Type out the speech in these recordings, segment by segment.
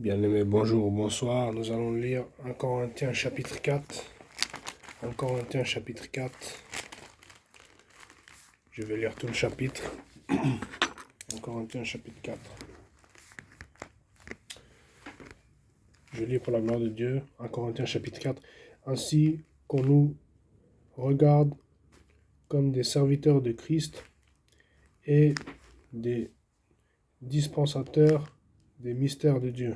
Bien-aimés, bonjour ou bonsoir. Nous allons lire 1 Corinthiens chapitre 4. 1 Corinthiens chapitre 4. Je vais lire tout le chapitre. 1 Corinthiens chapitre 4. Je lis pour la gloire de Dieu. 1 Corinthiens chapitre 4. Ainsi qu'on nous regarde comme des serviteurs de Christ et des dispensateurs des mystères de Dieu.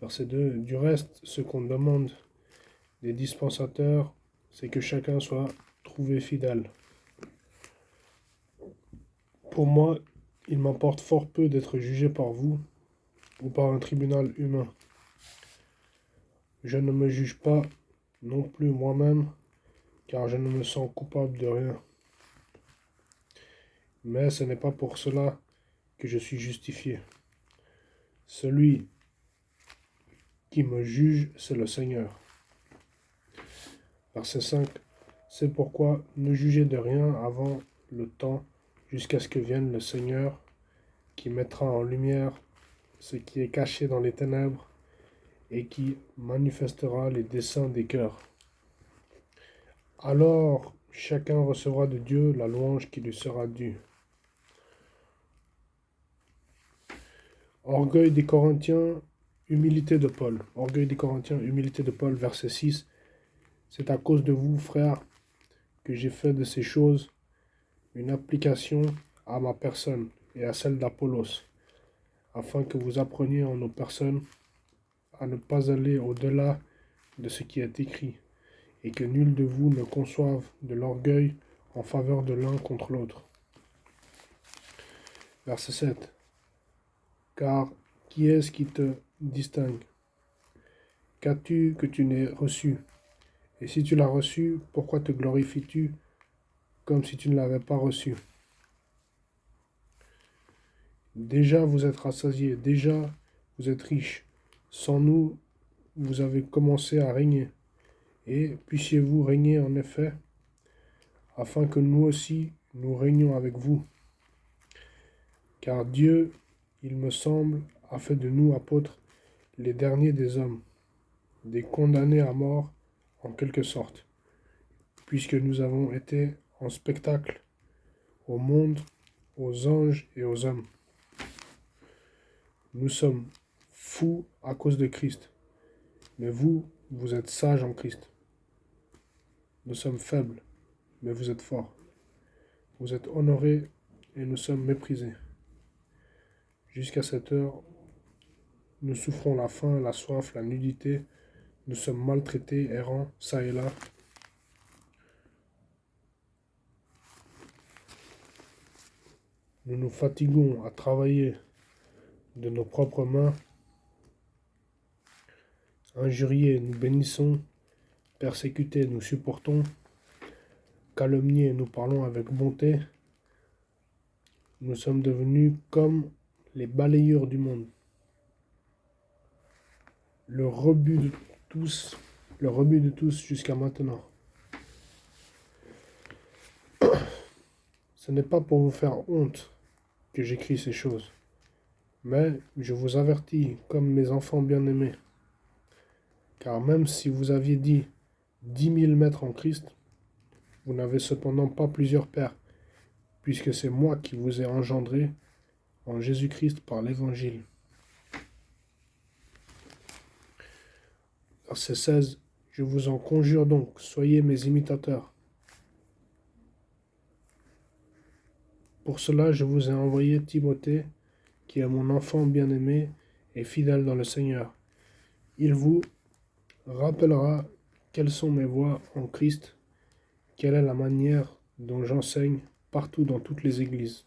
Verset 2. Du reste, ce qu'on demande des dispensateurs, c'est que chacun soit trouvé fidèle. Pour moi, il m'importe fort peu d'être jugé par vous ou par un tribunal humain. Je ne me juge pas non plus moi-même, car je ne me sens coupable de rien. Mais ce n'est pas pour cela que je suis justifié. Celui qui me juge, c'est le Seigneur. Verset 5. C'est pourquoi ne jugez de rien avant le temps, jusqu'à ce que vienne le Seigneur, qui mettra en lumière ce qui est caché dans les ténèbres et qui manifestera les desseins des cœurs. Alors chacun recevra de Dieu la louange qui lui sera due. Orgueil des Corinthiens, humilité de Paul. Orgueil des Corinthiens, humilité de Paul, verset 6. C'est à cause de vous, frères, que j'ai fait de ces choses une application à ma personne et à celle d'Apollos, afin que vous appreniez en nos personnes à ne pas aller au-delà de ce qui est écrit, et que nul de vous ne conçoive de l'orgueil en faveur de l'un contre l'autre. Verset 7. Car qui est-ce qui te distingue? Qu'as-tu que tu n'aies reçu? Et si tu l'as reçu, pourquoi te glorifies-tu comme si tu ne l'avais pas reçu? Déjà vous êtes rassasiés, déjà vous êtes riches. Sans nous, vous avez commencé à régner. Et puissiez-vous régner en effet, afin que nous aussi, nous régnions avec vous. Car Dieu, il me semble, a fait de nous apôtres les derniers des hommes, des condamnés à mort en quelque sorte, puisque nous avons été en spectacle au monde, aux anges et aux hommes. Nous sommes fous à cause de Christ, mais vous, vous êtes sages en Christ. Nous sommes faibles, mais vous êtes forts. Vous êtes honorés et nous sommes méprisés. Jusqu'à cette heure, nous souffrons la faim, la soif, la nudité. Nous sommes maltraités, errants, çà et là. Nous nous fatiguons à travailler de nos propres mains. Injuriés, nous bénissons. Persécutés, nous supportons. Calomniés, nous parlons avec bonté. Nous sommes devenus comme les balayeurs du monde. Le rebut de tous jusqu'à maintenant. Ce n'est pas pour vous faire honte que j'écris ces choses, mais je vous avertis comme mes enfants bien-aimés. Car même si vous aviez dit 10 000 maîtres en Christ, vous n'avez cependant pas plusieurs pères, puisque c'est moi qui vous ai engendré en Jésus-Christ par l'Évangile. Verset 16. Je vous en conjure donc, soyez mes imitateurs. Pour cela, je vous ai envoyé Timothée, qui est mon enfant bien-aimé et fidèle dans le Seigneur. Il vous rappellera quelles sont mes voies en Christ, quelle est la manière dont j'enseigne partout dans toutes les églises.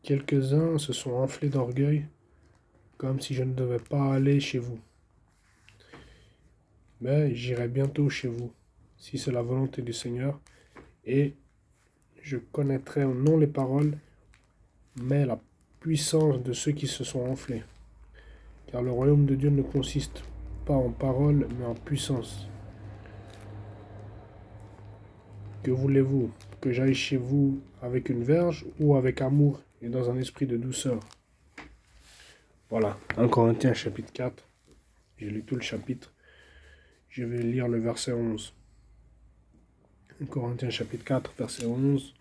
Quelques-uns se sont enflés d'orgueil, comme si je ne devais pas aller chez vous. Mais j'irai bientôt chez vous, si c'est la volonté du Seigneur, et je connaîtrai non les paroles, mais la puissance de ceux qui se sont enflés. Car le royaume de Dieu ne consiste pas en paroles, mais en puissance. Que voulez-vous? Que j'aille chez vous avec une verge ou avec amour et dans un esprit de douceur? Voilà, 1 Corinthiens chapitre 4. J'ai lu tout le chapitre. Je vais lire le verset 11. 1 Corinthiens chapitre 4, verset 11.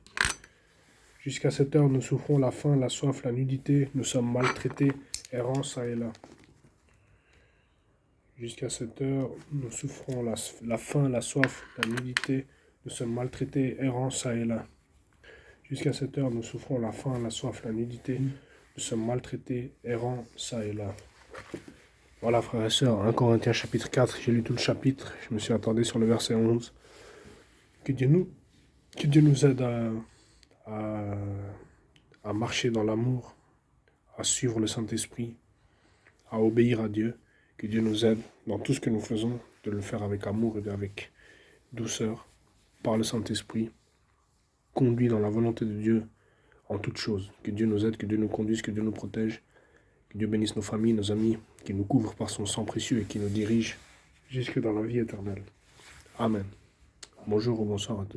Jusqu'à cette heure, nous souffrons la faim, la soif, la nudité. Nous sommes maltraités, errants ça et là. Jusqu'à cette heure, nous souffrons la faim, la soif, la nudité. Nous sommes maltraités, errants ça et là. Jusqu'à cette heure, nous souffrons la faim, la soif, la nudité. Nous sommes maltraités, errants ça et là. Voilà, frères et sœurs, 1 Corinthiens chapitre 4, j'ai lu tout le chapitre. Je me suis attardé sur le verset 11. Que Dieu nous aide à marcher dans l'amour, à suivre le Saint-Esprit, à obéir à Dieu. Que Dieu nous aide dans tout ce que nous faisons, de le faire avec amour et avec douceur, par le Saint-Esprit, conduit dans la volonté de Dieu en toutes choses. Que Dieu nous aide, que Dieu nous conduise, que Dieu nous protège, que Dieu bénisse nos familles, nos amis, qu'il nous couvre par son sang précieux et qui nous dirige jusque dans la vie éternelle. Amen. Bonjour ou bonsoir à tous.